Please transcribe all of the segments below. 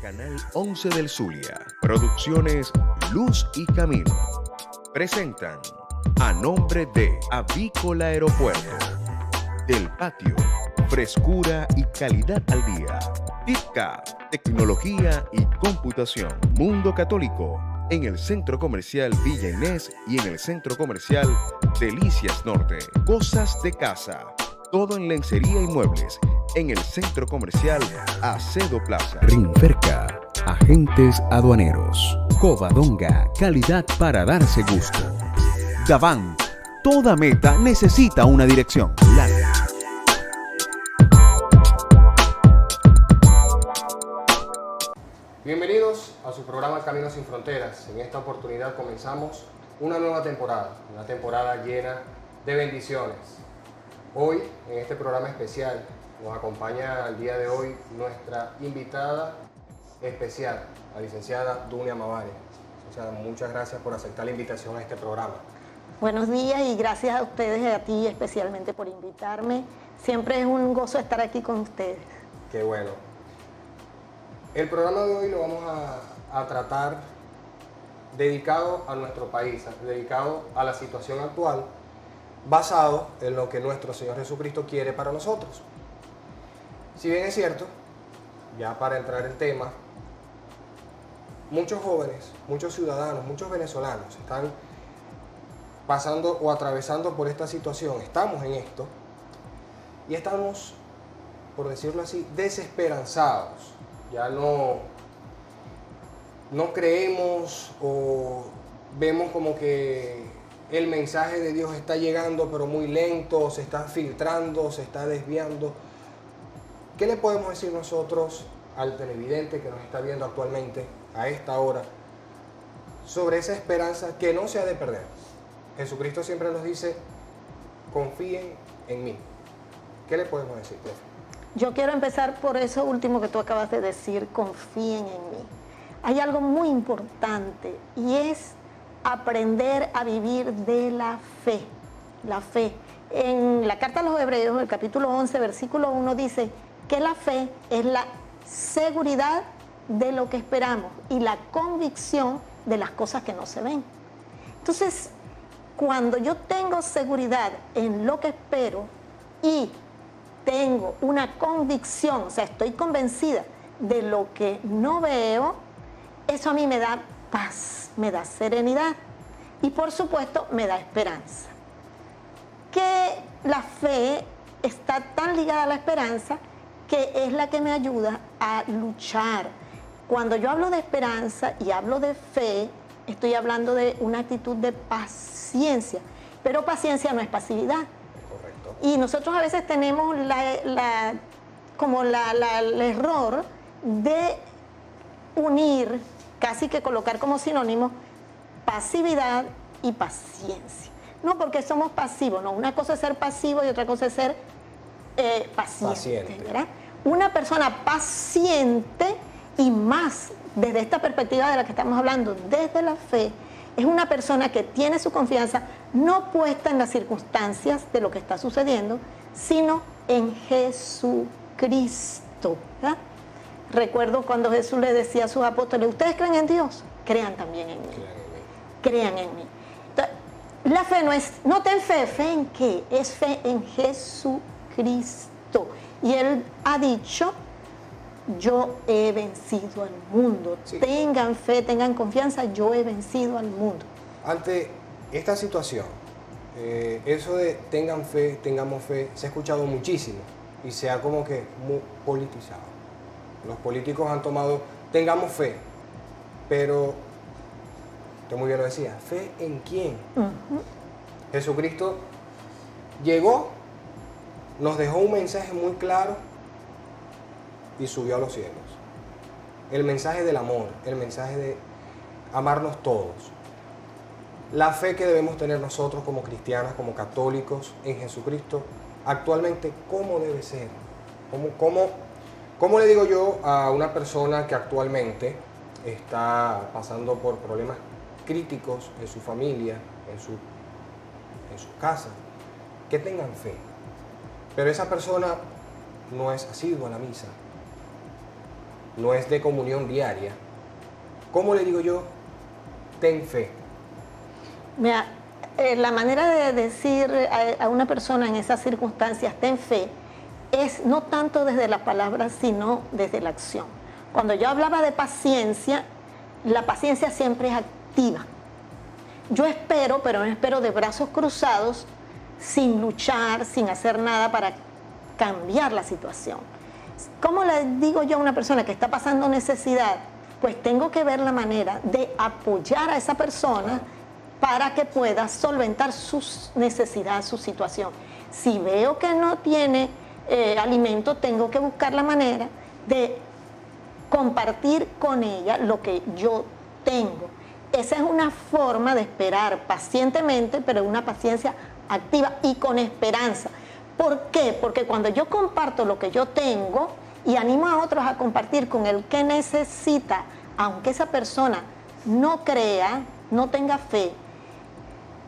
Canal 11 del Zulia. Producciones Luz y Camino. Presentan A Nombre de Avícola Aeropuerto. Del Patio. Frescura y calidad al día. TIPCA. Tecnología y computación. Mundo Católico. En el Centro Comercial Villa Inés y en el Centro Comercial Delicias Norte. Cosas de casa. Todo en lencería y muebles. En el Centro Comercial Acedo Plaza. Rinferca. Agentes aduaneros. Covadonga. Calidad para darse gusto. Davant. Toda meta necesita una dirección. Bienvenidos a su programa Caminos sin Fronteras. En esta oportunidad comenzamos una nueva temporada llena de bendiciones. Hoy, en este programa especial, nos acompaña al día de hoy nuestra invitada especial, la licenciada Dunia Mavare. Licenciada, muchas gracias por aceptar la invitación a este programa. Buenos días y gracias a ustedes y a ti especialmente por invitarme. Siempre es un gozo estar aquí con ustedes. Qué bueno. El programa de hoy lo vamos a tratar dedicado a nuestro país, dedicado a la situación actual, basado en lo que nuestro Señor Jesucristo quiere para nosotros. Si bien es cierto, ya para entrar en tema, muchos jóvenes, muchos ciudadanos, muchos venezolanos están pasando o atravesando por esta situación. Estamos en esto y estamos, por decirlo así, desesperanzados. Ya no creemos o vemos como que el mensaje de Dios está llegando pero muy lento, se está filtrando, se está desviando. ¿Qué le podemos decir nosotros al televidente que nos está viendo actualmente a esta hora sobre esa esperanza que no se ha de perder? Jesucristo siempre nos dice, confíen en mí. ¿Qué le podemos decir, profe? Yo quiero empezar por eso último que tú acabas de decir, confíen en mí. Hay algo muy importante y es aprender a vivir de la fe. La fe. En la carta a los Hebreos, el capítulo 11, versículo 1 dice que la fe es la seguridad de lo que esperamos y la convicción de las cosas que no se ven. Entonces, cuando yo tengo seguridad en lo que espero y tengo una convicción, o sea, estoy convencida de lo que no veo, eso a mí me da paz, me da serenidad y por supuesto me da esperanza. Que la fe está tan ligada a la esperanza que es la que me ayuda a luchar. Cuando yo hablo de esperanza y hablo de fe, estoy hablando de una actitud de paciencia, pero paciencia no es pasividad. Correcto. Y nosotros a veces tenemos el error de unir, casi que colocar como sinónimo, pasividad y paciencia. No porque somos pasivos, no. Una cosa es ser pasivo y otra cosa es ser paciente. ¿Verdad? Una persona paciente y más desde esta perspectiva de la que estamos hablando, desde la fe, es una persona que tiene su confianza no puesta en las circunstancias de lo que está sucediendo, sino en Jesucristo. ¿Verdad? Recuerdo cuando Jesús le decía a sus apóstoles, ¿ustedes creen en Dios? Crean también en mí. Crean en mí. Entonces, la fe no ten fe, ¿fe en qué? Es fe en Jesucristo. Y Él ha dicho, yo he vencido al mundo. Sí. Tengan fe, tengan confianza, yo he vencido al mundo. Ante esta situación, eso de tengan fe, tengamos fe, se ha escuchado muchísimo y se ha como que muy politizado. Los políticos han tomado, tengamos fe, pero, usted muy bien lo decía, ¿fe en quién? Jesucristo llegó, nos dejó un mensaje muy claro y subió a los cielos. El mensaje del amor, el mensaje de amarnos todos. La fe que debemos tener nosotros como cristianos, como católicos en Jesucristo, actualmente, ¿cómo debe ser? ¿Cómo le digo yo a una persona que actualmente está pasando por problemas críticos en su familia, en su casa, que tengan fe? Pero esa persona no es asidua a la misa, no es de comunión diaria, ¿cómo le digo yo? Ten fe. Mira, la manera de decir a una persona en esas circunstancias, ten fe, es no tanto desde la palabra, sino desde la acción. Cuando yo hablaba de paciencia, la paciencia siempre es activa. Yo espero, pero no espero de brazos cruzados, sin luchar, sin hacer nada para cambiar la situación. ¿Cómo le digo yo a una persona que está pasando necesidad? Pues tengo que ver la manera de apoyar a esa persona para que pueda solventar sus necesidades, su situación. Si veo que no tiene alimento, tengo que buscar la manera de compartir con ella lo que yo tengo. Esa es una forma de esperar pacientemente, pero una paciencia activa y con esperanza. ¿Por qué? Porque cuando yo comparto lo que yo tengo y animo a otros a compartir con el que necesita, aunque esa persona no crea, no tenga fe,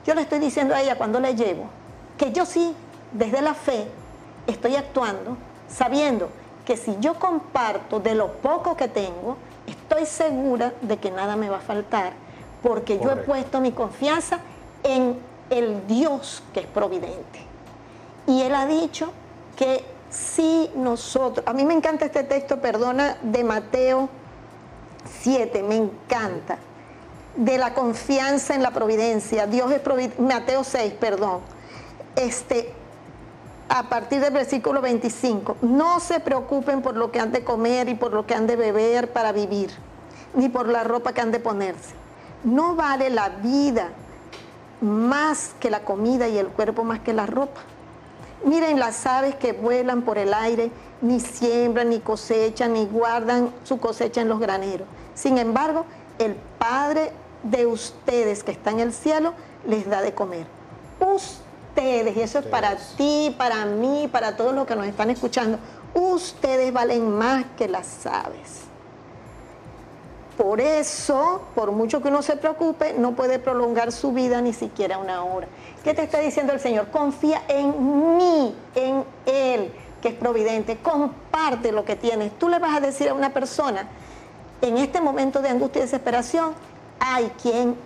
yo le estoy diciendo a ella cuando le llevo que yo sí, desde la fe, estoy actuando sabiendo que si yo comparto de lo poco que tengo, estoy segura de que nada me va a faltar, porque yo he puesto mi confianza en el Dios que es providente. Y Él ha dicho que si nosotros, a mí me encanta este texto, perdona, de Mateo 7, me encanta, de la confianza en la providencia. Dios es providente, Mateo 6, perdón, a partir del versículo 25, no se preocupen por lo que han de comer y por lo que han de beber para vivir, ni por la ropa que han de ponerse. No vale la vida más que la comida y el cuerpo más que la ropa. Miren las aves que vuelan por el aire, ni siembran, ni cosechan, ni guardan su cosecha en los graneros. Sin embargo, el Padre de ustedes que está en el cielo les da de comer. Ustedes, y eso es para ti, para mí, para todos los que nos están escuchando, ustedes valen más que las aves. Por eso, por mucho que uno se preocupe, no puede prolongar su vida ni siquiera una hora. ¿Qué te está diciendo el Señor? Confía en mí, en Él, que es providente. Comparte lo que tienes. Tú le vas a decir a una persona, en este momento de angustia y desesperación, hay quien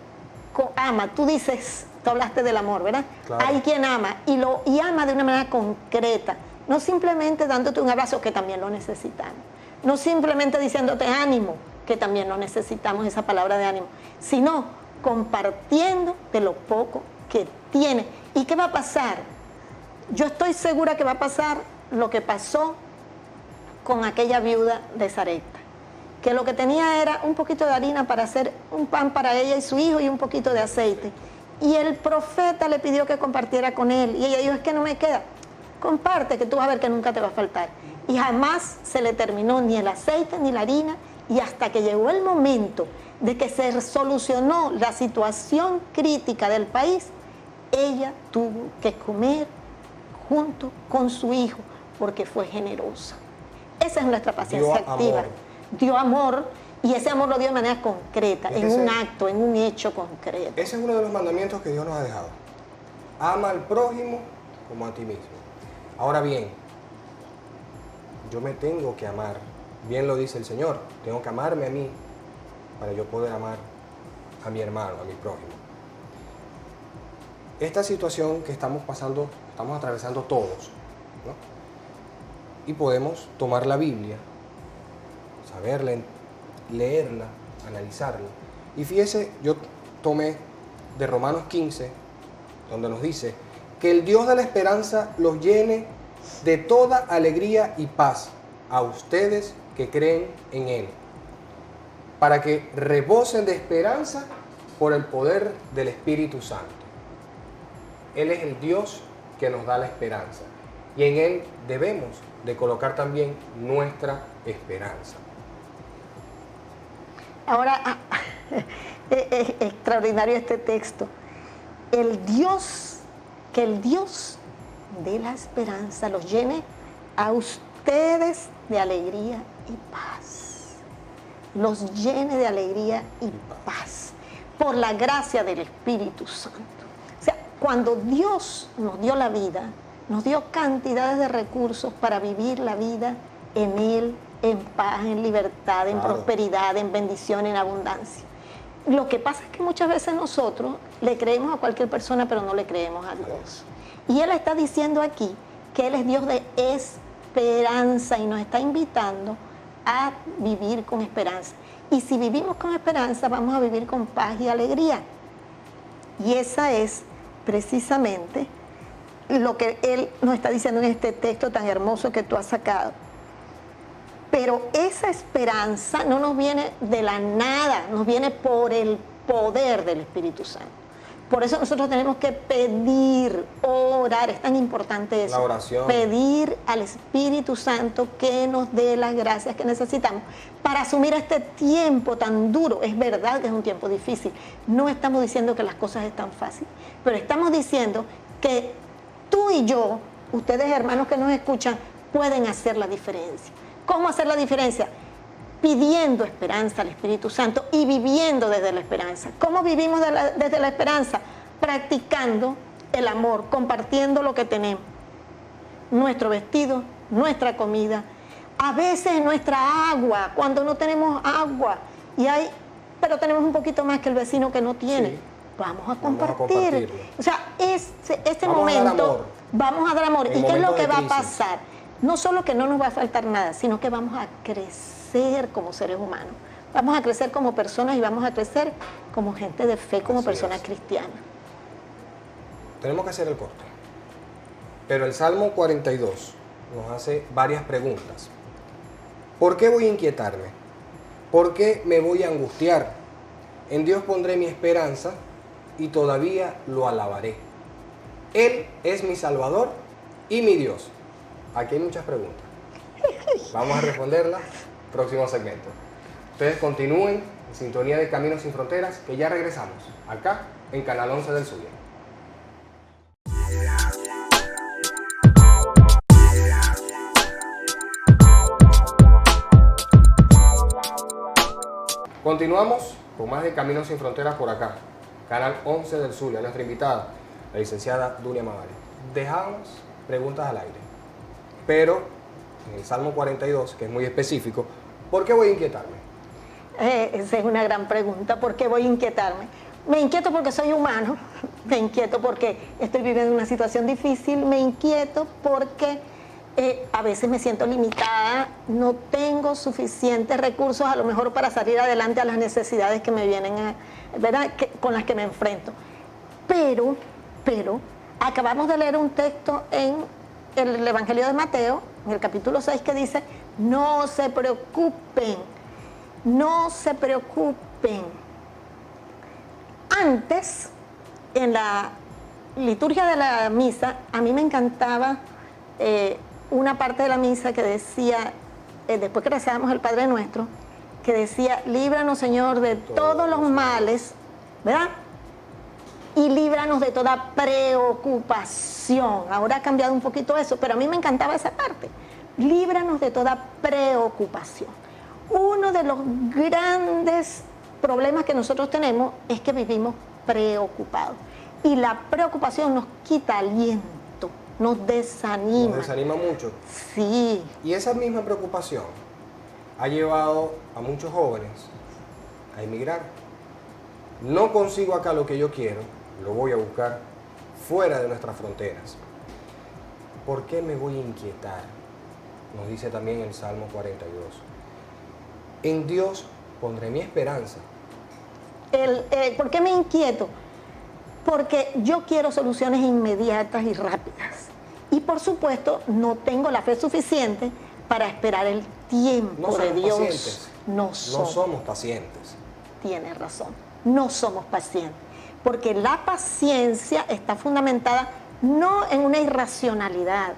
ama. Tú dices, tú hablaste del amor, ¿verdad? Claro. Hay quien ama y ama de una manera concreta. No simplemente dándote un abrazo, que también lo necesitamos. No simplemente diciéndote ánimo, que también lo necesitamos, esa palabra de ánimo, sino compartiendo de lo poco que tiene. ¿Y qué va a pasar? Yo estoy segura que va a pasar lo que pasó con aquella viuda de Sarepta, que lo que tenía era un poquito de harina para hacer un pan para ella y su hijo y un poquito de aceite. Y el profeta le pidió que compartiera con él. Y ella dijo, es que no me queda. Comparte, que tú vas a ver que nunca te va a faltar. Y jamás se le terminó ni el aceite ni la harina. Y hasta que llegó el momento de que se solucionó la situación crítica del país, ella tuvo que comer junto con su hijo porque fue generosa. Esa es nuestra paciencia activa. Dio amor, y ese amor lo dio de manera concreta, en un acto, en un hecho concreto. Ese es uno de los mandamientos que Dios nos ha dejado. Ama al prójimo como a ti mismo. Ahora bien, yo me tengo que amar. Bien lo dice el Señor, tengo que amarme a mí para yo poder amar a mi hermano, a mi prójimo. Esta situación que estamos pasando, estamos atravesando todos, ¿no? Y podemos tomar la Biblia, saberla, leerla, analizarla. Y fíjese, yo tomé de Romanos 15, donde nos dice que el Dios de la esperanza los llene de toda alegría y paz a ustedes que creen en Él, para que rebosen de esperanza por el poder del Espíritu Santo. Él es el Dios que nos da la esperanza, y en Él debemos de colocar también nuestra esperanza. Ahora, es extraordinario este texto. Que el Dios de la esperanza los llene a ustedes de alegría y paz. Los llene de alegría y paz por la gracia del Espíritu Santo. O sea, cuando Dios nos dio la vida, nos dio cantidades de recursos para vivir la vida en Él en paz, en libertad, en Claro. prosperidad, en bendición, en abundancia. Lo que pasa es que muchas veces nosotros le creemos a cualquier persona, pero no le creemos a Dios. Y Él está diciendo aquí que Él es Dios de esperanza y nos está invitando a vivir con esperanza. Y si vivimos con esperanza, vamos a vivir con paz y alegría. Y esa es precisamente lo que Él nos está diciendo en este texto tan hermoso que tú has sacado. Pero esa esperanza no nos viene de la nada, nos viene por el poder del Espíritu Santo. Por eso nosotros tenemos que pedir, orar, es tan importante eso. La oración. Pedir al Espíritu Santo que nos dé las gracias que necesitamos para asumir este tiempo tan duro. Es verdad que es un tiempo difícil. No estamos diciendo que las cosas están fáciles, pero estamos diciendo que tú y yo, ustedes hermanos que nos escuchan, pueden hacer la diferencia. ¿Cómo hacer la diferencia? Pidiendo esperanza al Espíritu Santo y viviendo desde la esperanza. ¿Cómo vivimos desde la esperanza? Practicando el amor, compartiendo lo que tenemos. Nuestro vestido, nuestra comida, a veces nuestra agua, cuando no tenemos agua, pero tenemos un poquito más que el vecino que no tiene. Sí. Vamos a Vamos a compartir. compartirlo. O sea, este Vamos a dar momento, amor. vamos a dar amor. En ¿Y qué es lo momentos que de va a crisis. pasar? No solo que no nos va a faltar nada, sino que vamos a crecer como seres humanos. Vamos a crecer como personas y vamos a crecer como gente de fe, como Así personas es. cristianas. Tenemos que hacer el corte. Pero el Salmo 42 nos hace varias preguntas. ¿Por qué voy a inquietarme? ¿Por qué me voy a angustiar? En Dios pondré mi esperanza y todavía lo alabaré. Él es mi Salvador y mi Dios. Aquí hay muchas preguntas. Vamos a responderlas próximo segmento. Ustedes continúen en sintonía de Caminos Sin Fronteras, que ya regresamos acá en Canal 11 del Zulia. Continuamos con más de Caminos Sin Fronteras por acá, Canal 11 del Zulia. Nuestra invitada, la licenciada Dunia Magares. Dejamos preguntas al aire, pero en el Salmo 42, que es muy específico, ¿por qué voy a inquietarme? Esa es una gran pregunta. ¿Por qué voy a inquietarme? Me inquieto porque soy humano, me inquieto porque estoy viviendo una situación difícil, me inquieto porque a veces me siento limitada, no tengo suficientes recursos a lo mejor para salir adelante a las necesidades que me vienen, ¿verdad? Con las que me enfrento. Pero, acabamos de leer un texto en el Evangelio de Mateo, en el capítulo 6, que dice, no se preocupen, no se preocupen. Antes, en la liturgia de la misa, a mí me encantaba una parte de la misa que decía, después que rezábamos el Padre Nuestro, que decía, líbranos Señor de todos los males, ¿verdad? Y líbranos de toda preocupación. Ahora ha cambiado un poquito eso, pero a mí me encantaba esa parte. Líbranos de toda preocupación. Uno de los grandes problemas que nosotros tenemos es que vivimos preocupados. Y la preocupación nos quita aliento, nos desanima. Nos desanima mucho. Sí. Y esa misma preocupación ha llevado a muchos jóvenes a emigrar. No consigo acá lo que yo quiero, lo voy a buscar fuera de nuestras fronteras. ¿Por qué me voy a inquietar? Nos dice también el Salmo 42. En Dios pondré mi esperanza. ¿Por qué me inquieto? Porque yo quiero soluciones inmediatas y rápidas. Y por supuesto, no tengo la fe suficiente para esperar el tiempo de Dios. Pacientes. No somos pacientes. Tienes razón, no somos pacientes. Porque la paciencia está fundamentada no en una irracionalidad,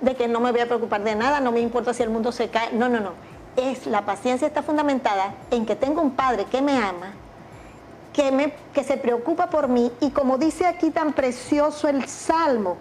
de que no me voy a preocupar de nada, no me importa si el mundo se cae. No. La paciencia está fundamentada en que tengo un Padre que me ama, que se preocupa por mí, y como dice aquí tan precioso el Salmo,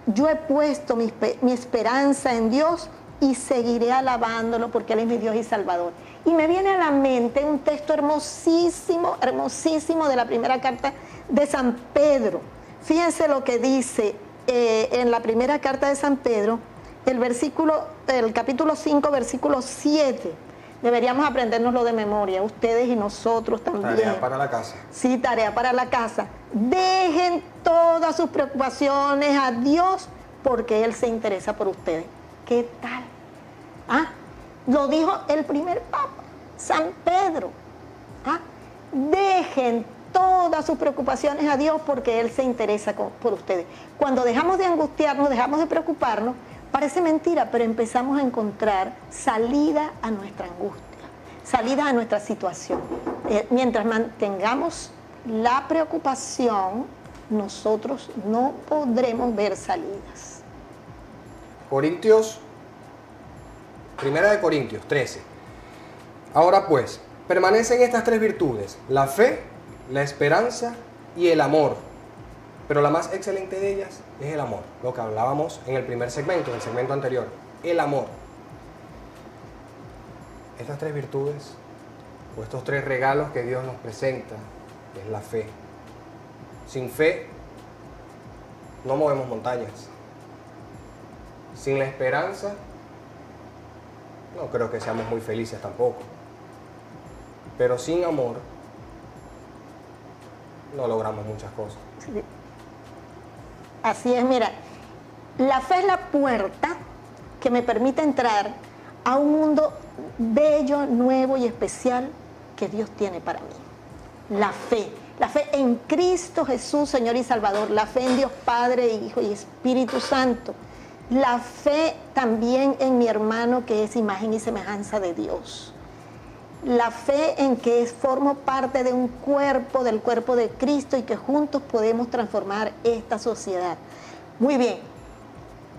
yo he puesto mi esperanza en Dios y seguiré alabándolo porque Él es mi Dios y Salvador. Y me viene a la mente un texto hermosísimo, hermosísimo de la primera carta de San Pedro. Fíjense lo que dice en la primera carta de San Pedro, el capítulo 5, versículo 7. Deberíamos aprendérnoslo de memoria, ustedes y nosotros también. Tarea para la casa. Sí, tarea para la casa. Dejen todas sus preocupaciones a Dios porque Él se interesa por ustedes. ¿Qué tal? Lo dijo el primer Papa, San Pedro. Dejen todas sus preocupaciones a Dios porque Él se interesa por ustedes. Cuando dejamos de angustiarnos, dejamos de preocuparnos, parece mentira, pero empezamos a encontrar salida a nuestra angustia, salida a nuestra situación. Mientras mantengamos la preocupación, nosotros no podremos ver salidas. Primera de Corintios 13. Ahora pues, permanecen estas tres virtudes: la fe, la esperanza y el amor. Pero la más excelente de ellas es el amor, lo que hablábamos en el primer segmento, en el segmento anterior, el amor. Estas tres virtudes, o estos tres regalos que Dios nos presenta, es la fe. Sin fe no movemos montañas. Sin la esperanza no creo que seamos muy felices tampoco. Pero sin amor no logramos muchas cosas. Sí. Así es, mira, la fe es la puerta que me permite entrar a un mundo bello, nuevo y especial que Dios tiene para mí. La fe en Cristo Jesús, Señor y Salvador, la fe en Dios Padre, Hijo y Espíritu Santo, la fe también en mi hermano que es imagen y semejanza de Dios. La fe en que formo parte de un cuerpo, del cuerpo de Cristo y que juntos podemos transformar esta sociedad. Muy bien,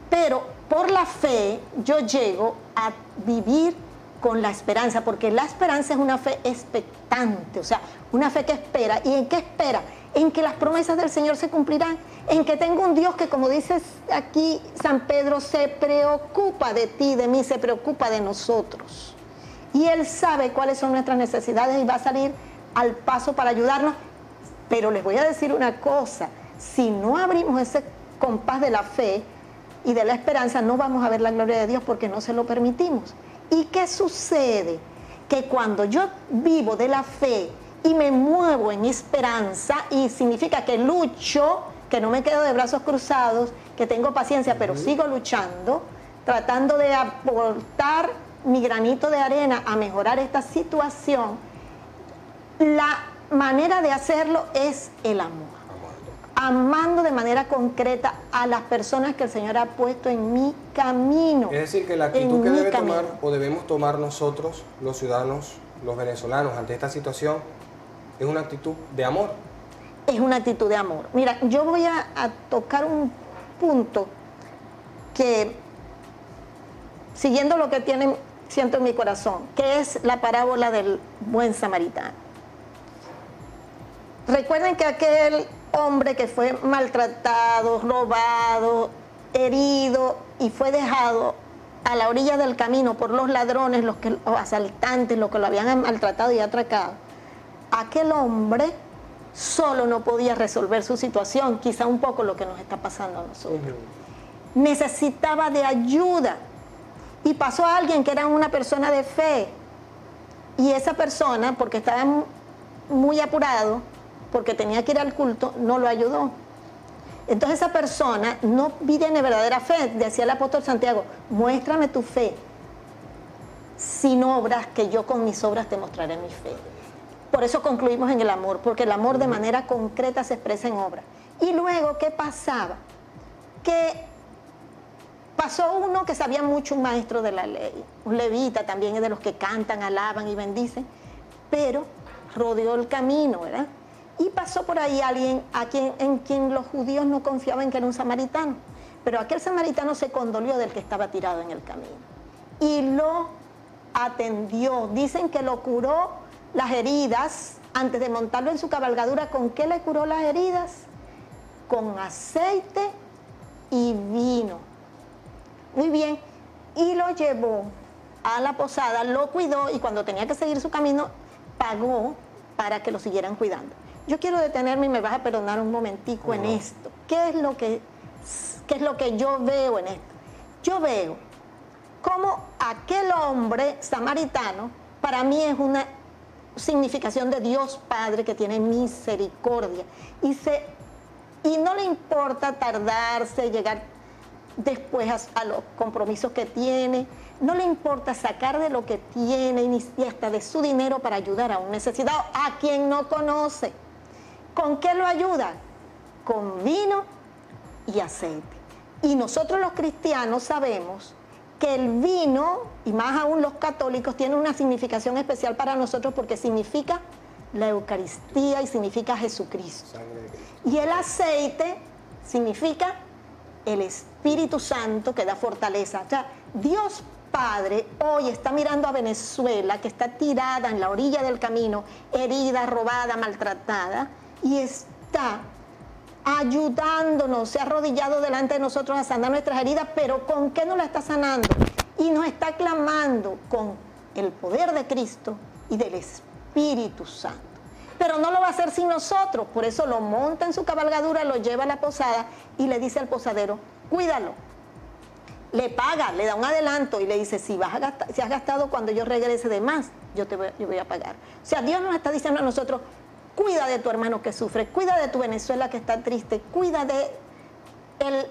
pero por la fe yo llego a vivir con la esperanza, porque la esperanza es una fe expectante, o sea, una fe que espera. ¿Y en qué espera? En que las promesas del Señor se cumplirán, en que tengo un Dios que, como dice aquí San Pedro, se preocupa de ti, de mí, se preocupa de nosotros. Y Él sabe cuáles son nuestras necesidades y va a salir al paso para ayudarnos. Pero les voy a decir una cosa, si no abrimos ese compás de la fe y de la esperanza, no vamos a ver la gloria de Dios porque no se lo permitimos. ¿Y qué sucede? Que cuando yo vivo de la fe y me muevo en esperanza, y significa que lucho, que no me quedo de brazos cruzados, que tengo paciencia, pero sigo luchando, tratando de aportar mi granito de arena a mejorar esta situación, la manera de hacerlo es el amor. Amando de manera concreta a las personas que el Señor ha puesto en mi camino. Es decir, que la actitud que debe tomar o debemos tomar nosotros, los ciudadanos, los venezolanos, ante esta situación, es una actitud de amor. Es una actitud de amor. Mira, yo voy a tocar un punto que, siguiendo lo que siento en mi corazón, que es la parábola del buen samaritano. Recuerden que aquel hombre que fue maltratado, robado, herido y fue dejado a la orilla del camino por los ladrones, los asaltantes, los que lo habían maltratado y atracado, aquel hombre solo no podía resolver su situación, quizá un poco lo que nos está pasando a nosotros. Necesitaba de ayuda. Y pasó a alguien que era una persona de fe. Y esa persona, porque estaba muy apurado, porque tenía que ir al culto, no lo ayudó. Entonces esa persona no tiene verdadera fe. Decía el apóstol Santiago, muéstrame tu fe sin obras, que yo con mis obras te mostraré mi fe. Por eso concluimos en el amor, porque el amor de manera concreta se expresa en obra. Y luego, ¿qué pasaba? Que pasó uno que sabía mucho, un maestro de la ley, un levita también, es de los que cantan, alaban y bendicen, pero rodeó el camino, ¿verdad? Y pasó por ahí alguien en quien los judíos no confiaban que era un samaritano, pero aquel samaritano se condolió del que estaba tirado en el camino y lo atendió. Dicen que lo curó las heridas antes de montarlo en su cabalgadura. ¿Con qué le curó las heridas? Con aceite y vino. Muy bien, y lo llevó a la posada, lo cuidó y cuando tenía que seguir su camino, pagó para que lo siguieran cuidando. Yo quiero detenerme y me vas a perdonar un momentico en esto. ¿Qué es lo que yo veo en esto? yo veo cómo aquel hombre samaritano para mí es una significación de Dios Padre que tiene misericordia y no le importa tardarse, llegar después a los compromisos que tiene, no le importa sacar de lo que tiene y hasta de su dinero para ayudar a un necesitado, a quien no conoce. ¿Con qué lo ayuda? Con vino y aceite. Y nosotros los cristianos sabemos que el vino, y más aún los católicos, tiene una significación especial para nosotros porque significa la Eucaristía y significa Jesucristo. Sangre de Cristo. Y el aceite significa el Espíritu Santo que da fortaleza. O sea, Dios Padre hoy está mirando a Venezuela, que está tirada en la orilla del camino, herida, robada, maltratada, y está ayudándonos, se ha arrodillado delante de nosotros a sanar nuestras heridas, pero ¿con qué nos la está sanando? Y nos está clamando con el poder de Cristo y del Espíritu Santo. Pero no lo va a hacer sin nosotros, por eso lo monta en su cabalgadura, lo lleva a la posada y le dice al posadero, cuídalo. Le paga, le da un adelanto y le dice, si has gastado cuando yo regrese de más, yo voy a pagar. O sea, Dios nos está diciendo a nosotros, cuida de tu hermano que sufre, cuida de tu Venezuela que está triste, cuida de el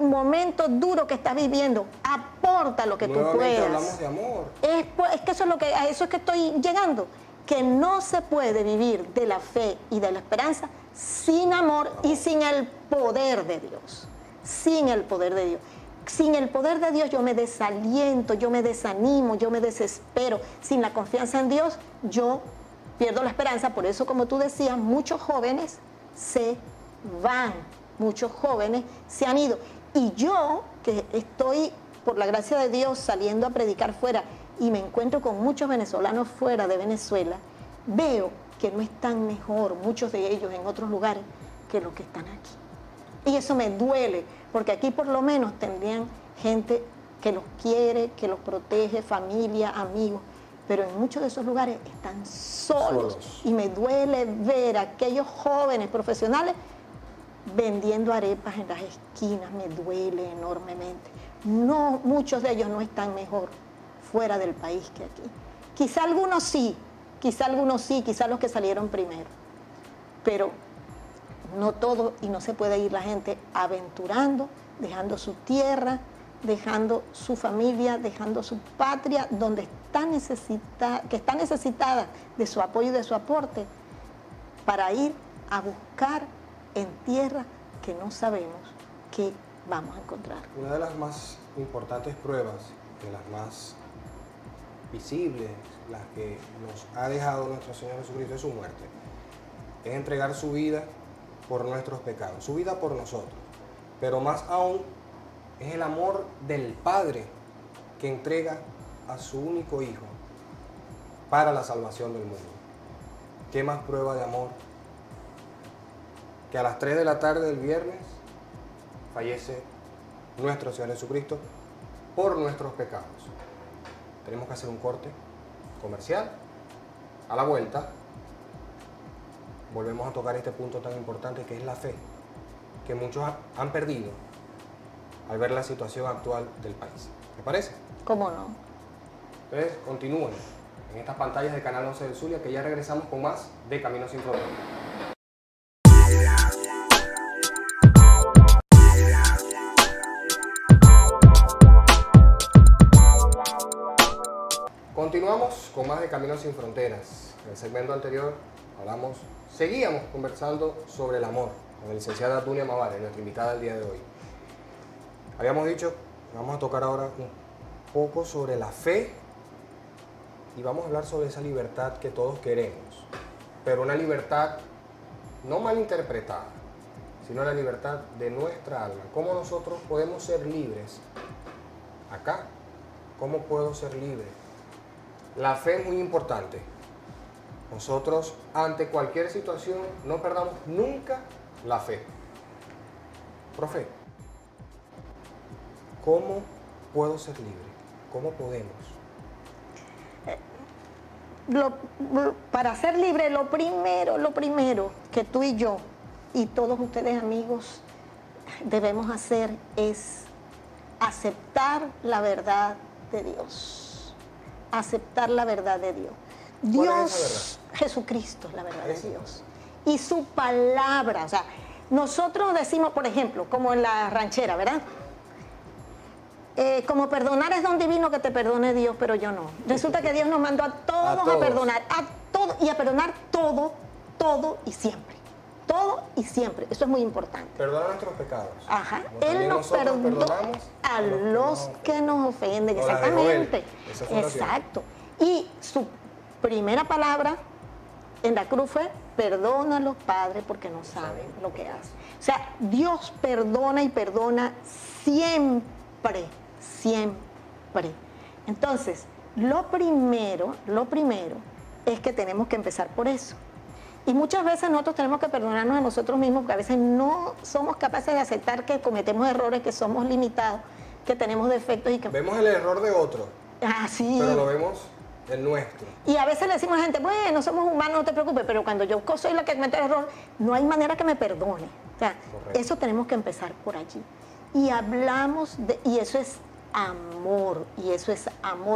momento duro que estás viviendo, aporta lo que tú puedas. Hablamos de amor. Es que a eso es que estoy llegando, que no se puede vivir de la fe y de la esperanza sin amor y sin el poder de Dios. Sin el poder de Dios. Sin el poder de Dios yo me desaliento, yo me desanimo, yo me desespero. Sin la confianza en Dios yo pierdo la esperanza. Por eso, como tú decías, muchos jóvenes se van, muchos jóvenes se han ido. Y yo, que estoy, por la gracia de Dios, saliendo a predicar fuera y me encuentro con muchos venezolanos fuera de Venezuela, veo que no están mejor, muchos de ellos en otros lugares, que los que están aquí. Y eso me duele, porque aquí por lo menos tendrían gente que los quiere, que los protege, familia, amigos, pero en muchos de esos lugares están solos. Y me duele ver a aquellos jóvenes profesionales vendiendo arepas en las esquinas, me duele enormemente. No, muchos de ellos no están mejor fuera del país que aquí. Quizá algunos sí, quizá los que salieron primero, pero no todo, y no se puede ir la gente aventurando, dejando su tierra, dejando su familia, dejando su patria, donde que está necesitada de su apoyo y de su aporte, para ir a buscar en tierra que no sabemos qué vamos a encontrar. Una de las más importantes pruebas, de las más visibles, las que nos ha dejado nuestro Señor Jesucristo, es su muerte. Es entregar su vida por nuestros pecados, su vida por nosotros. Pero más aún, es el amor del Padre que entrega a su único Hijo para la salvación del mundo. ¿Qué más prueba de amor? Que a las 3 de la tarde del viernes fallece nuestro Señor Jesucristo por nuestros pecados. Tenemos que hacer un corte comercial. A la vuelta volvemos a tocar este punto tan importante que es la fe, que muchos han perdido al ver la situación actual del país. ¿Te parece? ¿Cómo no? Entonces, continúen en estas pantallas de Canal 11 del Zulia, que ya regresamos con más de Camino Sin Fronteras. Continuamos con más de Camino Sin Fronteras. En el segmento anterior seguíamos conversando sobre el amor con la licenciada Dunia Mavares, nuestra invitada del día de hoy. Habíamos dicho, vamos a tocar ahora un poco sobre la fe y vamos a hablar sobre esa libertad que todos queremos, pero una libertad no malinterpretada, sino la libertad de nuestra alma. ¿Cómo nosotros podemos ser libres acá? ¿Cómo puedo ser libre? La fe es muy importante. Nosotros, ante cualquier situación, no perdamos nunca la fe. Profe, ¿cómo puedo ser libre? ¿Cómo podemos? Para ser libre, lo primero que tú y yo y todos ustedes amigos debemos hacer es aceptar la verdad de Dios. Aceptar la verdad de Dios. ¿Cuál Dios, es esa verdad? Jesucristo es la verdad de Esa. Dios. Y su palabra, o sea, nosotros decimos, por ejemplo, como en la ranchera, ¿verdad? Como perdonar es don divino, que te perdone Dios, pero yo no. Resulta que Dios nos mandó a todos a todos. perdonar, a todos, y a perdonar todo, todo y siempre. Todo y siempre. Eso es muy importante. Perdona nuestros pecados. Ajá. Como Él también nos nosotros perdonó perdonamos a los que nos ofenden. O la de Joel. Exactamente. Esa fue la oración. Exacto. Y su primera palabra en la cruz fue: perdónalos, Padre, porque no saben lo que hacen. O sea, Dios perdona y perdona siempre, siempre. Entonces, lo primero es que tenemos que empezar por eso. Y muchas veces nosotros tenemos que perdonarnos a nosotros mismos, porque a veces no somos capaces de aceptar que cometemos errores, que somos limitados, que tenemos defectos y que... Vemos el error de otro, Ah, sí. pero lo vemos el nuestro. Y a veces le decimos a la gente: bueno, somos humanos, no te preocupes, pero cuando yo soy la que comete el error, no hay manera que me perdone. O sea, Correcto. eso tenemos que empezar por allí. Y hablamos de, y eso es amor,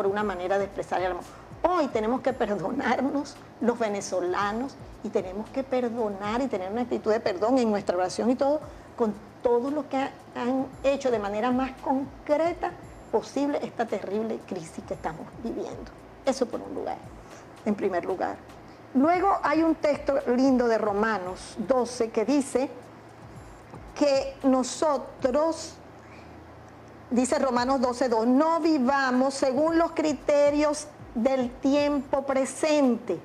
una manera de expresar el amor. Hoy tenemos que perdonarnos los venezolanos, y tenemos que perdonar y tener una actitud de perdón en nuestra oración y todo, con todo lo que han hecho de manera más concreta posible esta terrible crisis que estamos viviendo. Eso por un lugar, en primer lugar. Luego hay un texto lindo de Romanos 12 que dice que nosotros, dice Romanos 12:2, no vivamos según los criterios del tiempo presente.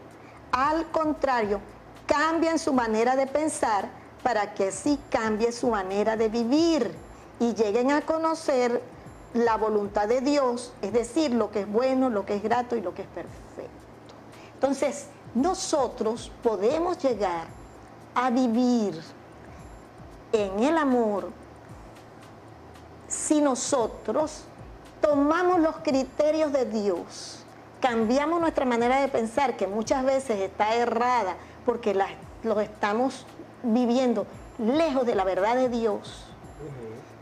Al contrario, cambien su manera de pensar para que así cambie su manera de vivir y lleguen a conocer la voluntad de Dios, es decir, lo que es bueno, lo que es grato y lo que es perfecto. Entonces, nosotros podemos llegar a vivir en el amor si nosotros tomamos los criterios de Dios, cambiamos nuestra manera de pensar, que muchas veces está errada porque los estamos viviendo lejos de la verdad de Dios,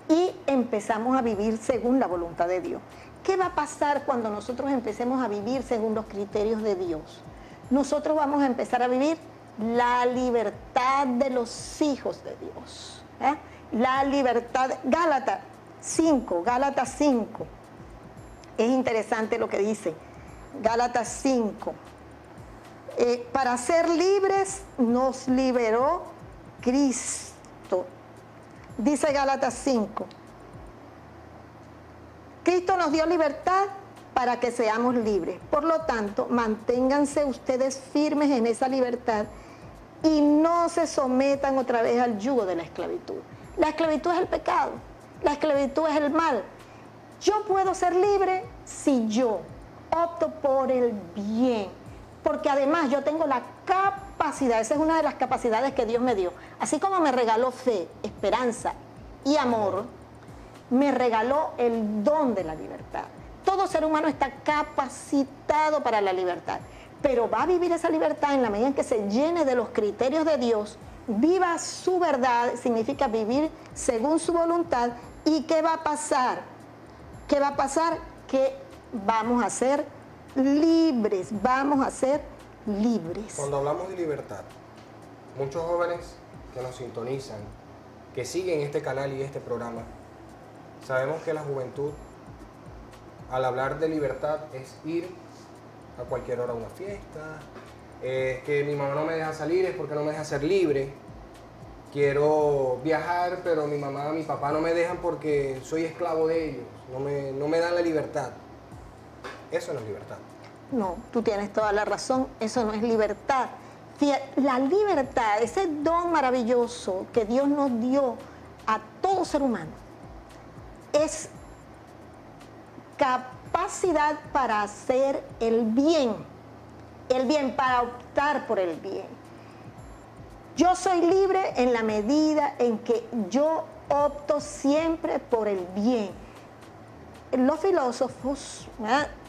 y empezamos a vivir según la voluntad de Dios. ¿Qué va a pasar cuando nosotros empecemos a vivir según los criterios de Dios? Nosotros vamos a empezar a vivir la libertad de los hijos de Dios. La libertad. Gálatas 5. Es interesante lo que dice. Gálatas 5. Para ser libres nos liberó Cristo. Dice Gálatas 5. Cristo nos dio libertad para que seamos libres. Por lo tanto, manténganse ustedes firmes en esa libertad y no se sometan otra vez al yugo de la esclavitud. La esclavitud es el pecado. La esclavitud es el mal. Yo puedo ser libre si yo opto por el bien, porque además yo tengo la capacidad, esa es una de las capacidades que Dios me dio. Así como me regaló fe, esperanza y amor, me regaló el don de la libertad. Todo ser humano está capacitado para la libertad, pero va a vivir esa libertad en la medida en que se llene de los criterios de Dios, viva su verdad, significa vivir según su voluntad. ¿Y qué va a pasar? ¿Qué va a pasar? Que vamos a ser libres, vamos a ser libres. Cuando hablamos de libertad, muchos jóvenes que nos sintonizan, que siguen este canal y este programa, sabemos que la juventud, al hablar de libertad, es ir a cualquier hora a una fiesta, que mi mamá no me deja salir, es porque no me deja ser libre. Quiero viajar, pero mi mamá, mi papá no me dejan porque soy esclavo de ellos, no me dan la libertad. Eso no es libertad. No, tú tienes toda la razón, eso no es libertad. Fíjate, la libertad, ese don maravilloso que Dios nos dio a todo ser humano, es capacidad para hacer el bien, para optar por el bien. Yo soy libre en la medida en que yo opto siempre por el bien. Los filósofos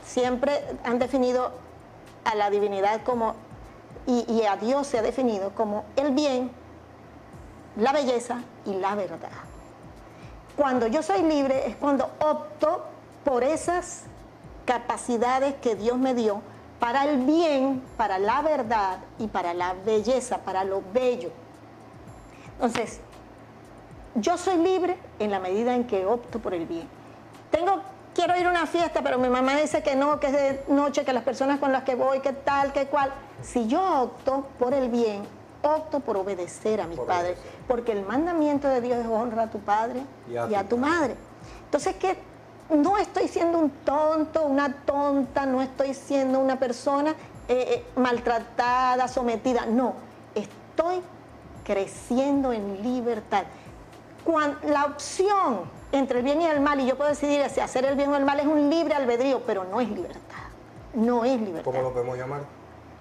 siempre han definido a la divinidad como, y a Dios se ha definido como el bien, la belleza y la verdad. Cuando yo soy libre es cuando opto por esas capacidades que Dios me dio para el bien, para la verdad y para la belleza, para lo bello. Entonces, yo soy libre en la medida en que opto por el bien. Quiero ir a una fiesta, pero mi mamá dice que no, que es de noche, que las personas con las que voy, que tal, que cual. Si yo opto por el bien, opto por obedecer a mis padres, porque el mandamiento de Dios es honra a tu padre y a tu madre. Entonces, que no estoy siendo un tonto, una tonta, no estoy siendo una persona maltratada, sometida, no, estoy creciendo en libertad. La opción entre el bien y el mal, y yo puedo decidir si hacer el bien o el mal, es un libre albedrío, pero no es libertad. No es libertad. ¿Cómo lo podemos llamar?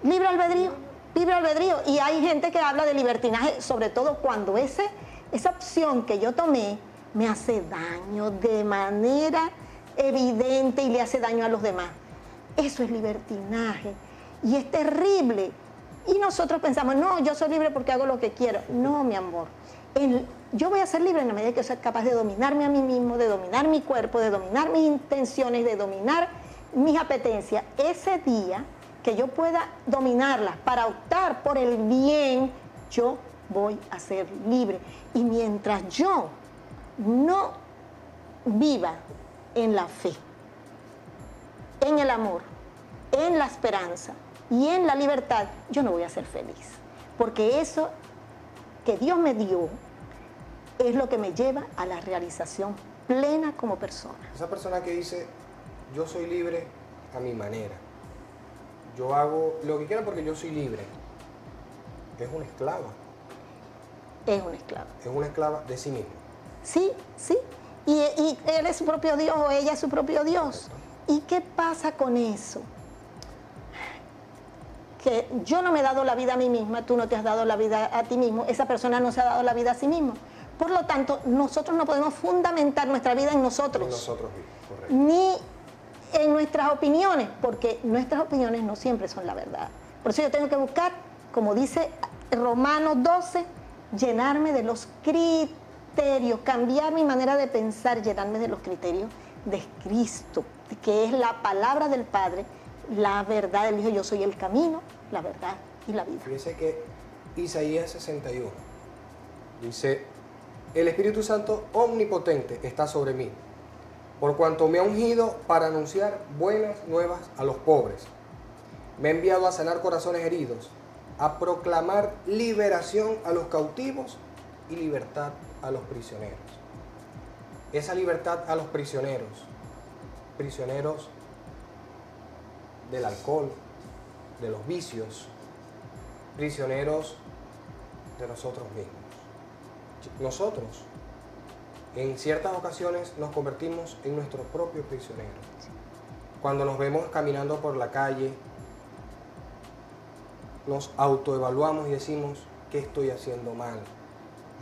Libre albedrío, libre albedrío. Y hay gente que habla de libertinaje, sobre todo cuando esa opción que yo tomé me hace daño de manera evidente y le hace daño a los demás. Eso es libertinaje y es terrible. Y nosotros pensamos, no, yo soy libre porque hago lo que quiero. No, mi amor. Yo voy a ser libre en la medida que yo sea capaz de dominarme a mí mismo, de dominar mi cuerpo, de dominar mis intenciones, de dominar mis apetencias. Ese día que yo pueda dominarlas para optar por el bien, yo voy a ser libre. Y mientras yo no viva en la fe, en el amor, en la esperanza y en la libertad, yo no voy a ser feliz. Porque eso que Dios me dio es lo que me lleva a la realización plena como persona. Esa persona que dice, yo soy libre a mi manera, yo hago lo que quiera porque yo soy libre, es una esclava. Es una esclava. Es una esclava de sí misma. Sí, sí. Y él es su propio Dios o ella es su propio Dios. ¿Y qué pasa con eso? Que yo no me he dado la vida a mí misma, tú no te has dado la vida a ti mismo, esa persona no se ha dado la vida a sí mismo. Por lo tanto, nosotros no podemos fundamentar nuestra vida en nosotros. En nosotros, correcto. Ni en nuestras opiniones, porque nuestras opiniones no siempre son la verdad. Por eso yo tengo que buscar, como dice Romanos 12, llenarme de los criterios, cambiar mi manera de pensar, llenarme de los criterios de Cristo, que es la palabra del Padre, la verdad del Hijo. Yo soy el camino, la verdad y la vida. Fíjese que Isaías 61 dice, el Espíritu Santo omnipotente está sobre mí, por cuanto me ha ungido para anunciar buenas nuevas a los pobres. Me ha enviado a sanar corazones heridos, a proclamar liberación a los cautivos y libertad a los prisioneros. Esa libertad a los prisioneros del alcohol, de los vicios, prisioneros de nosotros mismos. Nosotros, en ciertas ocasiones, nos convertimos en nuestros propios prisioneros. Cuando nos vemos caminando por la calle, nos autoevaluamos y decimos, ¿qué estoy haciendo mal?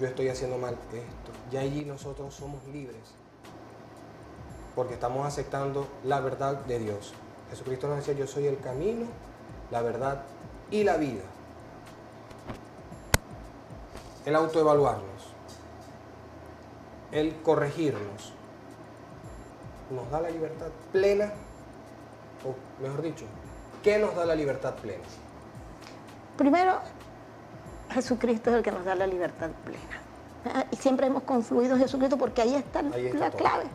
Yo estoy haciendo mal esto. Y allí nosotros somos libres, porque estamos aceptando la verdad de Dios. Jesucristo nos decía, yo soy el camino, la verdad y la vida. El autoevaluarnos, el corregirnos, nos da la libertad plena, o mejor dicho, ¿qué nos da la libertad plena? Primero, Jesucristo es el que nos da la libertad plena. Y siempre hemos confluido en Jesucristo porque ahí está la clave.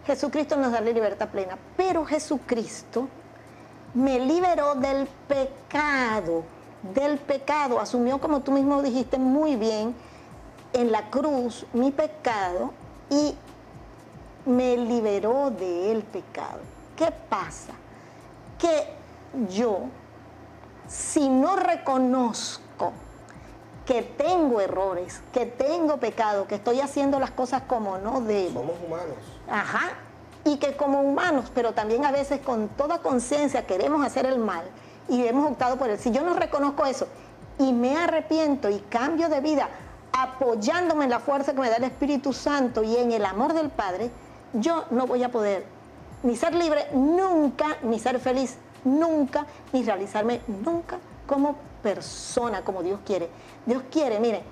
Jesucristo nos da la libertad plena, pero Jesucristo me liberó del pecado, asumió, como tú mismo dijiste muy bien, en la cruz mi pecado y me liberó del pecado. ¿Qué pasa? Que yo, si no reconozco que tengo errores, que tengo pecado, que estoy haciendo las cosas como no debo. Somos humanos. Ajá. Y que como humanos, pero también a veces con toda conciencia queremos hacer el mal y hemos optado por él. Si yo no reconozco eso y me arrepiento y cambio de vida apoyándome en la fuerza que me da el Espíritu Santo y en el amor del Padre, yo no voy a poder ni ser libre nunca, ni ser feliz nunca, ni realizarme nunca como persona, como Dios quiere. Dios quiere, mire,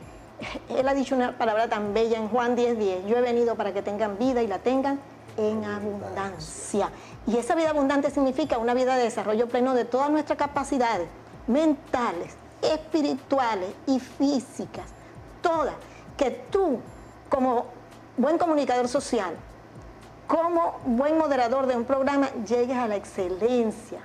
Él ha dicho una palabra tan bella en Juan 10:10, yo he venido para que tengan vida y la tengan en abundancia. Y esa vida abundante significa una vida de desarrollo pleno de todas nuestras capacidades mentales, espirituales y físicas, todas. Que tú, como buen comunicador social, como buen moderador de un programa, llegues a la excelencia,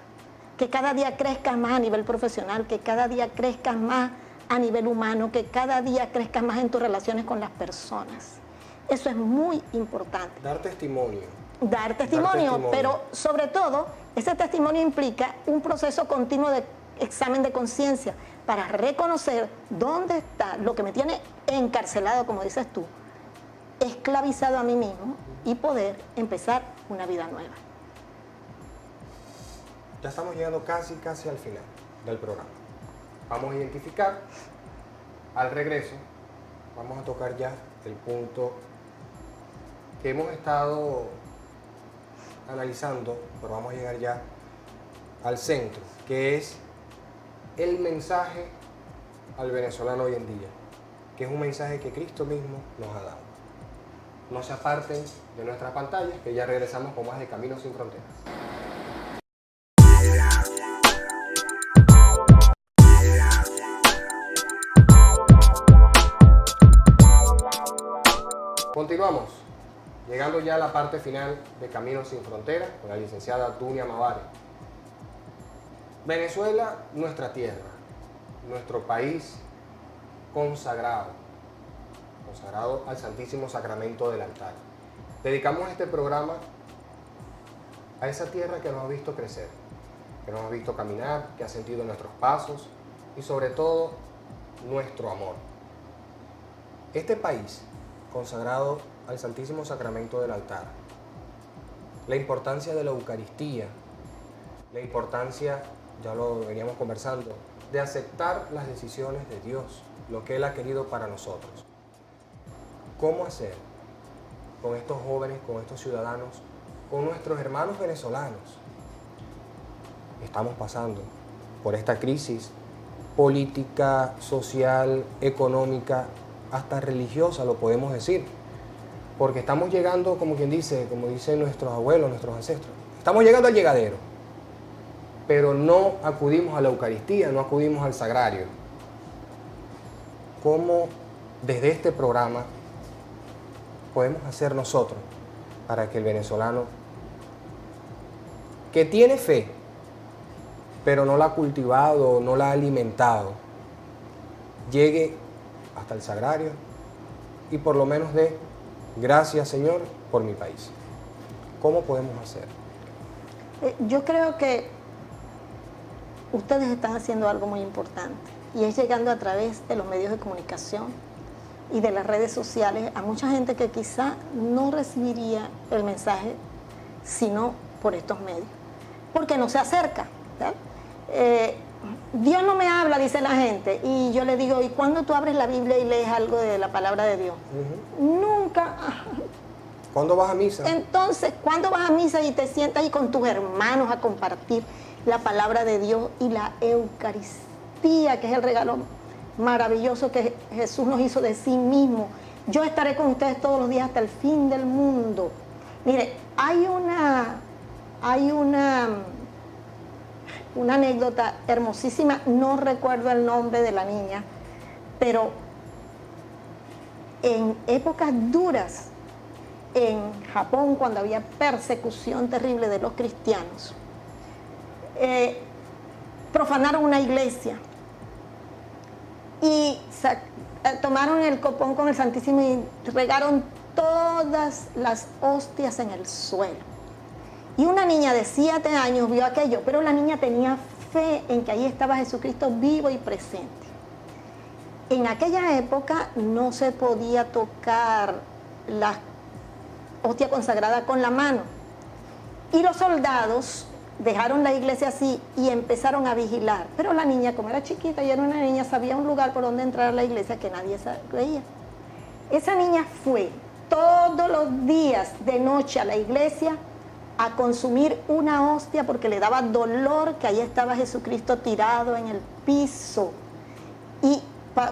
que cada día crezcas más a nivel profesional, que cada día crezcas más a nivel humano, que cada día crezcas más en tus relaciones con las personas. Eso es muy importante. Dar testimonio. Dar testimonio, pero sobre todo, ese testimonio implica un proceso continuo de examen de conciencia para reconocer dónde está lo que me tiene encarcelado, como dices tú, esclavizado a mí mismo y poder empezar una vida nueva. Ya estamos llegando casi al final del programa. Vamos a identificar al regreso, vamos a tocar ya el punto que hemos estado analizando, pero vamos a llegar ya al centro, que es el mensaje al venezolano hoy en día, que es un mensaje que Cristo mismo nos ha dado. No se aparten de nuestras pantallas, que ya regresamos con más de Caminos sin Fronteras. Continuamos, llegando ya a la parte final de Caminos sin Fronteras con la licenciada Dunia Mavare. Venezuela, nuestra tierra, nuestro país consagrado al Santísimo Sacramento del altar. Dedicamos este programa a esa tierra que nos ha visto crecer, que nos ha visto caminar, que ha sentido nuestros pasos y sobre todo nuestro amor. Este país consagrado al Santísimo Sacramento del altar, la importancia de la Eucaristía, la importancia, ya lo veníamos conversando, de aceptar las decisiones de Dios, lo que Él ha querido para nosotros. ¿Cómo hacer con estos jóvenes, con estos ciudadanos, con nuestros hermanos venezolanos? Estamos pasando por esta crisis política, social, económica, hasta religiosa, lo podemos decir, porque estamos llegando, como quien dice, como dicen nuestros abuelos, nuestros ancestros, estamos llegando al llegadero, pero no acudimos a la Eucaristía, no acudimos al sagrario. ¿Cómo desde este programa podemos hacer nosotros para que el venezolano que tiene fe, pero no la ha cultivado, no la ha alimentado, llegue hasta el sagrario y por lo menos dé gracias, Señor, por mi país? ¿Cómo podemos hacer? Yo creo que ustedes están haciendo algo muy importante y es llegando a través de los medios de comunicación y de las redes sociales a mucha gente que quizá no recibiría el mensaje sino por estos medios, porque no se acerca, ¿verdad? Dios no me habla, dice la gente, y yo le digo, ¿y cuándo tú abres la Biblia y lees algo de la palabra de Dios? Nunca. ¿Cuándo vas a misa? Entonces, ¿cuándo vas a misa y te sientas ahí con tus hermanos a compartir la palabra de Dios y la Eucaristía, que es el regalo maravilloso que Jesús nos hizo de sí mismo? Yo estaré con ustedes todos los días hasta el fin del mundo. Mire, hay una anécdota hermosísima, no recuerdo el nombre de la niña, pero en épocas duras en Japón, cuando había persecución terrible de los cristianos, profanaron una iglesia y tomaron el copón con el Santísimo y regaron todas las hostias en el suelo. Y una niña de 7 años vio aquello, pero la niña tenía fe en que ahí estaba Jesucristo vivo y presente. En aquella época no se podía tocar la hostia consagrada con la mano. Y los soldados dejaron la iglesia así y empezaron a vigilar. Pero la niña, como era chiquita y era una niña, sabía un lugar por donde entrar a la iglesia que nadie veía. Esa niña fue todos los días de noche a la iglesia a consumir una hostia porque le daba dolor que ahí estaba Jesucristo tirado en el piso. Y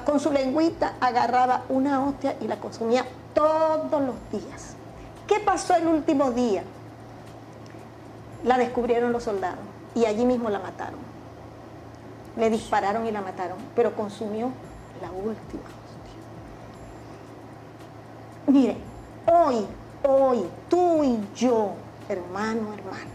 con su lengüita agarraba una hostia y la consumía todos los días. ¿Qué pasó el último día? La descubrieron los soldados y allí mismo la mataron. Le dispararon y la mataron, pero consumió la última hostia. Mire, hoy, tú y yo, hermano, hermana,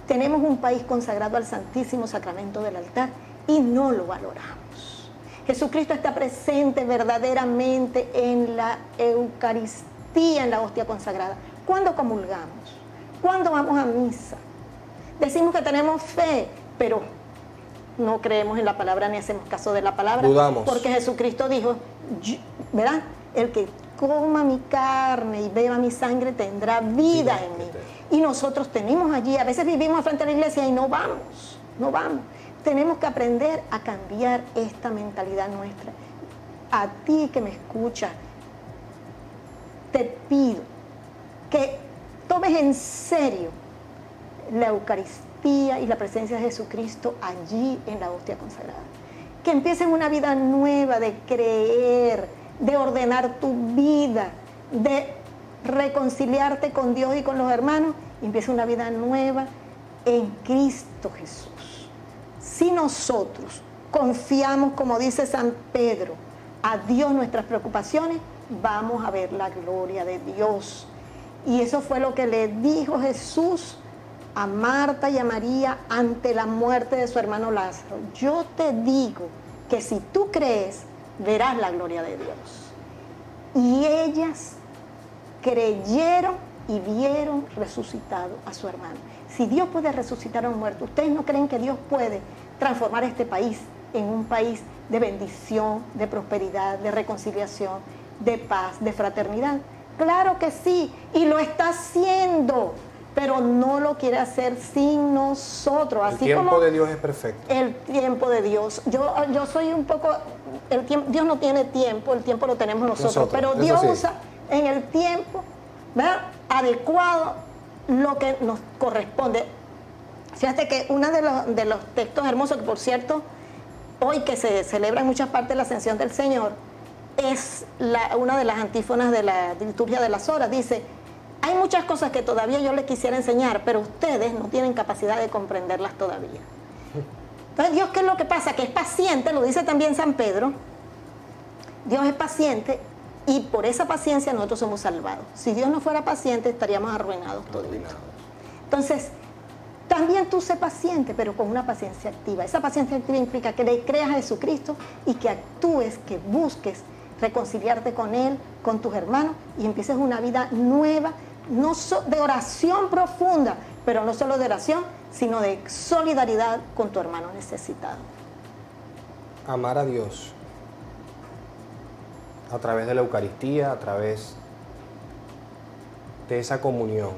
tenemos un país consagrado al Santísimo Sacramento del altar y no lo valoramos. Jesucristo está presente verdaderamente en la Eucaristía, en la hostia consagrada. ¿Cuándo comulgamos? ¿Cuándo vamos a misa? Decimos que tenemos fe, pero no creemos en la palabra ni hacemos caso de la palabra. Dudamos. Porque Jesucristo dijo, ¿verdad? El que coma mi carne y beba mi sangre tendrá vida en mí. Y nosotros tenemos allí, a veces vivimos frente a la iglesia y no vamos. Tenemos que aprender a cambiar esta mentalidad nuestra. A ti que me escuchas, te pido que tomes en serio la Eucaristía y la presencia de Jesucristo allí en la hostia consagrada. Que empieces una vida nueva de creer, de ordenar tu vida, de reconciliarte con Dios y con los hermanos, y empieza una vida nueva en Cristo Jesús. Si nosotros confiamos, como dice San Pedro, a Dios nuestras preocupaciones, vamos a ver la gloria de Dios. Y eso fue lo que le dijo Jesús a Marta y a María ante la muerte de su hermano Lázaro. Yo te digo que si tú crees, verás la gloria de Dios. Y ellas creyeron y vieron resucitado a su hermano. Si Dios puede resucitar a un muerto, ¿ustedes no creen que Dios puede transformar este país en un país de bendición, de prosperidad, de reconciliación, de paz, de fraternidad? Claro que sí, y lo está haciendo, pero no lo quiere hacer sin nosotros. El tiempo de Dios es perfecto. El tiempo de Dios. Yo soy un poco... Dios no tiene tiempo, el tiempo lo tenemos nosotros, pero Dios usa en el tiempo, ¿verdad?, adecuado lo que nos corresponde. Fíjate que uno de los textos hermosos, que por cierto, hoy que se celebra en muchas partes la Ascensión del Señor, es una de las antífonas de la liturgia de las horas. Dice, hay muchas cosas que todavía yo les quisiera enseñar, pero ustedes no tienen capacidad de comprenderlas todavía. Entonces, Dios, ¿qué es lo que pasa? Que es paciente, lo dice también San Pedro. Dios es paciente y por esa paciencia nosotros somos salvados. Si Dios no fuera paciente, estaríamos arruinados todos. Entonces, también tú sé paciente, pero con una paciencia activa. Esa paciencia activa implica que le creas a Jesucristo y que actúes, que busques reconciliarte con Él, con tus hermanos, y empieces una vida nueva, de oración profunda, pero no solo de oración, sino de solidaridad con tu hermano necesitado. Amar a Dios a través de la Eucaristía, a través de esa comunión,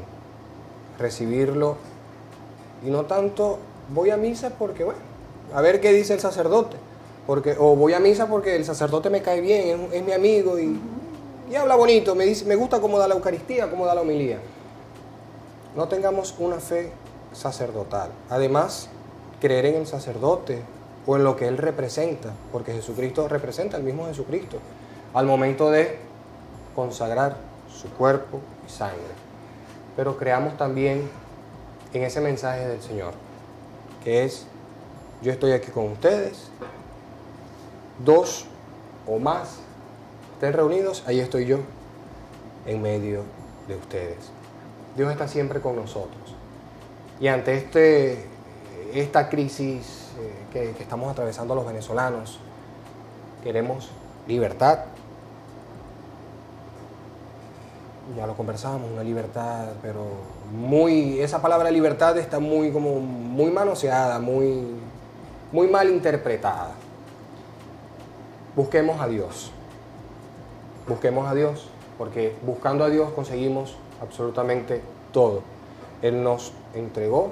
recibirlo, y no tanto voy a misa porque, bueno, a ver qué dice el sacerdote, o voy a misa porque el sacerdote me cae bien, es mi amigo y habla bonito, me gusta cómo da la Eucaristía, cómo da la homilía. No tengamos una fe sacerdotal. Además, creer en el sacerdote o en lo que él representa, porque Jesucristo representa al mismo Jesucristo al momento de consagrar su cuerpo y sangre. Pero creamos también en ese mensaje del Señor, que es: yo estoy aquí con ustedes, 2 o más estén reunidos, ahí estoy yo en medio de ustedes. Dios está siempre con nosotros. Y ante esta crisis que estamos atravesando los venezolanos, queremos libertad. Ya lo conversábamos, una libertad, pero esa palabra libertad está muy manoseada, muy mal interpretada. Busquemos a Dios. Busquemos a Dios, porque buscando a Dios conseguimos absolutamente todo. Él nos entregó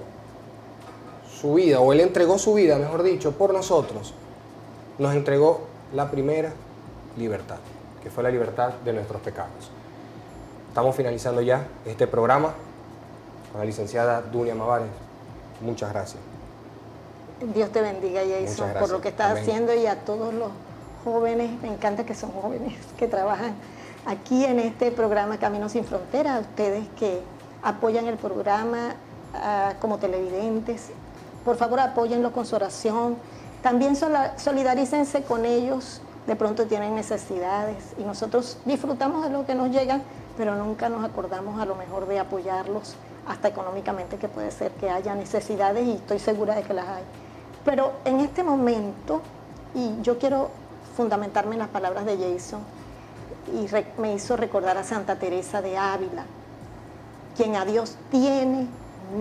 su vida, o Él entregó su vida, mejor dicho, por nosotros. Nos entregó la primera libertad, que fue la libertad de nuestros pecados. Estamos finalizando ya este programa con la licenciada Dunia Mavares. Muchas gracias. Dios te bendiga, Jason, por lo que estás haciendo, y a todos los jóvenes, me encanta que son jóvenes que trabajan aquí en este programa Caminos Sin Fronteras, a ustedes que apoyan el programa como televidentes, por favor apóyenlo con su oración, también solidarícense con ellos, de pronto tienen necesidades y nosotros disfrutamos de lo que nos llega, pero nunca nos acordamos a lo mejor de apoyarlos hasta económicamente, que puede ser que haya necesidades y estoy segura de que las hay. Pero en este momento, y yo quiero fundamentarme en las palabras de Jason, y me hizo recordar a Santa Teresa de Ávila: quien a Dios tiene,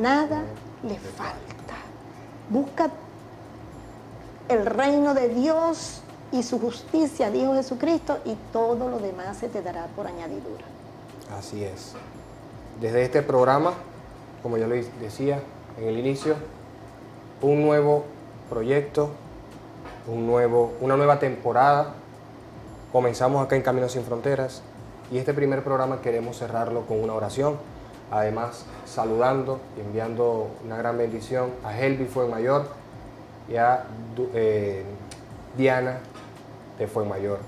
nada le falta. Busca el reino de Dios y su justicia, dijo Jesucristo, y todo lo demás se te dará por añadidura. Así es. Desde este programa, como yo les decía en el inicio, un nuevo proyecto, una nueva temporada. Comenzamos acá en Caminos Sin Fronteras y este primer programa queremos cerrarlo con una oración. Además, saludando y enviando una gran bendición a Helvi Fuenmayor y a Diana de Fuenmayor,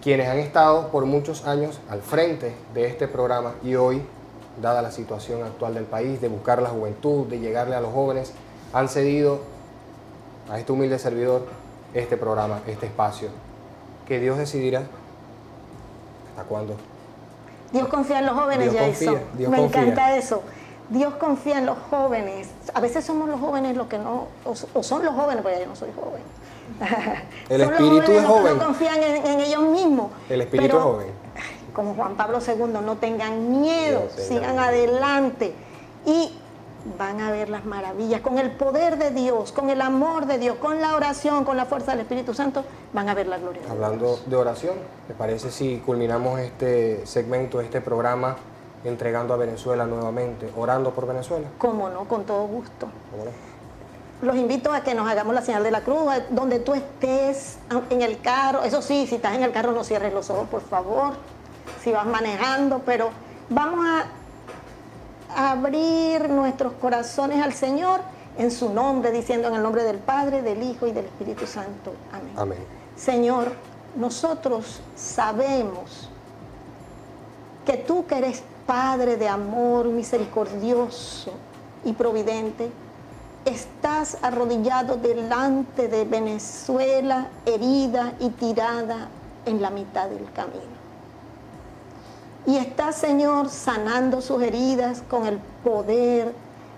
quienes han estado por muchos años al frente de este programa y hoy, dada la situación actual del país, de buscar la juventud, de llegarle a los jóvenes, han cedido a este humilde servidor este programa, este espacio, que Dios decidirá hasta cuándo. Dios confía en los jóvenes, Jason. Me encanta eso. Dios confía en los jóvenes. A veces somos los jóvenes los que no, o son los jóvenes, porque yo no soy joven. El espíritu es joven. Los que no confían en ellos mismos. El espíritu es joven. Como Juan Pablo II, no tengan miedo, sigan adelante y van a ver las maravillas. Con el poder de Dios, con el amor de Dios, con la oración, con la fuerza del Espíritu Santo, van a ver la gloria de Dios. Hablando de oración, ¿te parece si culminamos este segmento, este programa, entregando a Venezuela nuevamente, orando por Venezuela? Cómo no, con todo gusto. ¿Cómo no? Los invito a que nos hagamos la señal de la cruz, donde tú estés, en el carro. Eso sí, si estás en el carro no cierres los ojos, por favor, si vas manejando, pero vamos a abrir nuestros corazones al Señor en su nombre, diciendo en el nombre del Padre, del Hijo y del Espíritu Santo. Amén. Amén. Señor, nosotros sabemos que tú, que eres Padre de amor, misericordioso y providente, estás arrodillado delante de Venezuela, herida y tirada en la mitad del camino. Y estás, Señor, sanando sus heridas con el poder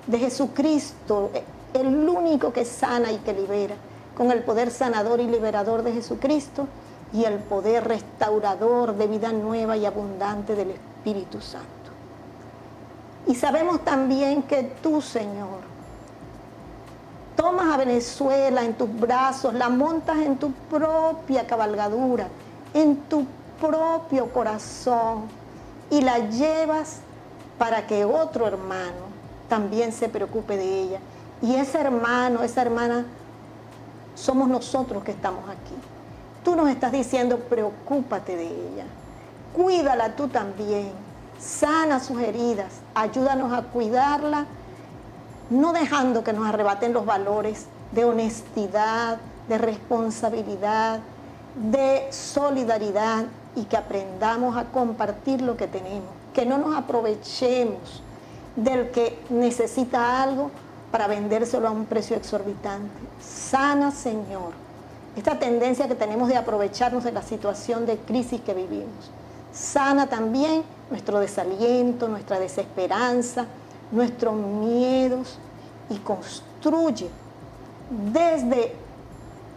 de Jesucristo, el único que sana y que libera, con el poder sanador y liberador de Jesucristo y el poder restaurador de vida nueva y abundante del Espíritu Santo. Y sabemos también que tú, Señor, tomas a Venezuela en tus brazos, la montas en tu propia cabalgadura, en tu propio corazón, y la llevas para que otro hermano también se preocupe de ella. Y ese hermano, esa hermana, somos nosotros que estamos aquí. Tú nos estás diciendo, preocúpate de ella, cuídala tú también, sana sus heridas, ayúdanos a cuidarla, no dejando que nos arrebaten los valores de honestidad, de responsabilidad, de solidaridad, y que aprendamos a compartir lo que tenemos, que no nos aprovechemos del que necesita algo para vendérselo a un precio exorbitante. Sana, Señor, esta tendencia que tenemos de aprovecharnos de la situación de crisis que vivimos. Sana también nuestro desaliento, nuestra desesperanza, nuestros miedos, y construye desde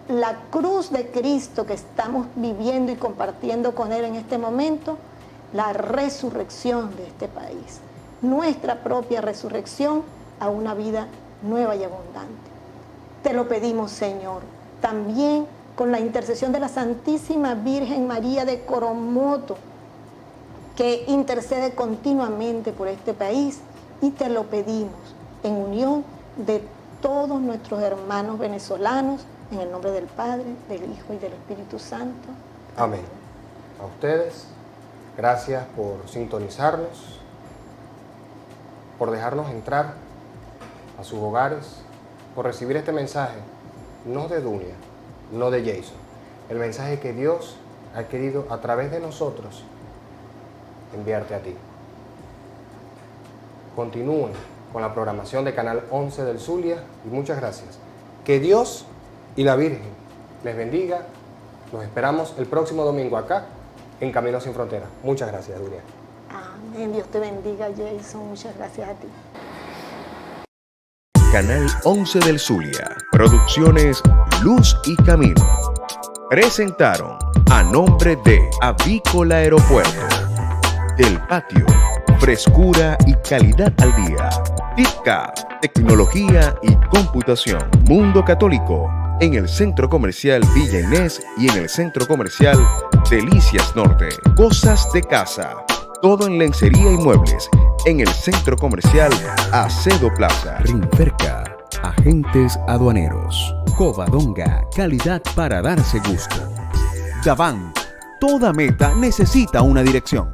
la cruz de Cristo que estamos viviendo y compartiendo con Él en este momento, la resurrección de este país, nuestra propia resurrección a una vida nueva y abundante. Te lo pedimos, Señor, también con la intercesión de la Santísima Virgen María de Coromoto, que intercede continuamente por este país, y te lo pedimos en unión de todos nuestros hermanos venezolanos, en el nombre del Padre, del Hijo y del Espíritu Santo. Amén. A ustedes, gracias por sintonizarnos, por dejarnos entrar a sus hogares, por recibir este mensaje, no de Dunia, no de Jason, el mensaje que Dios ha querido a través de nosotros enviarte a ti. Continúen con la programación de Canal 11 del Zulia y muchas gracias. Que Dios y la Virgen les bendiga. Nos esperamos el próximo domingo acá en Camino Sin Fronteras. Muchas gracias, Dunia. Amén. Dios te bendiga, Jason. Muchas gracias a ti. Canal 11 del Zulia. Producciones Luz y Camino. Presentaron a nombre de Avícola Aeropuerto. Del Patio. Frescura y calidad al día. TIPCA, tecnología y computación. Mundo Católico, en el Centro Comercial Villa Inés y en el Centro Comercial Delicias Norte. Cosas de casa, todo en lencería y muebles, en el Centro Comercial Acedo Plaza. Rinferca, agentes aduaneros. Covadonga, calidad para darse gusto. Daván, toda meta necesita una dirección.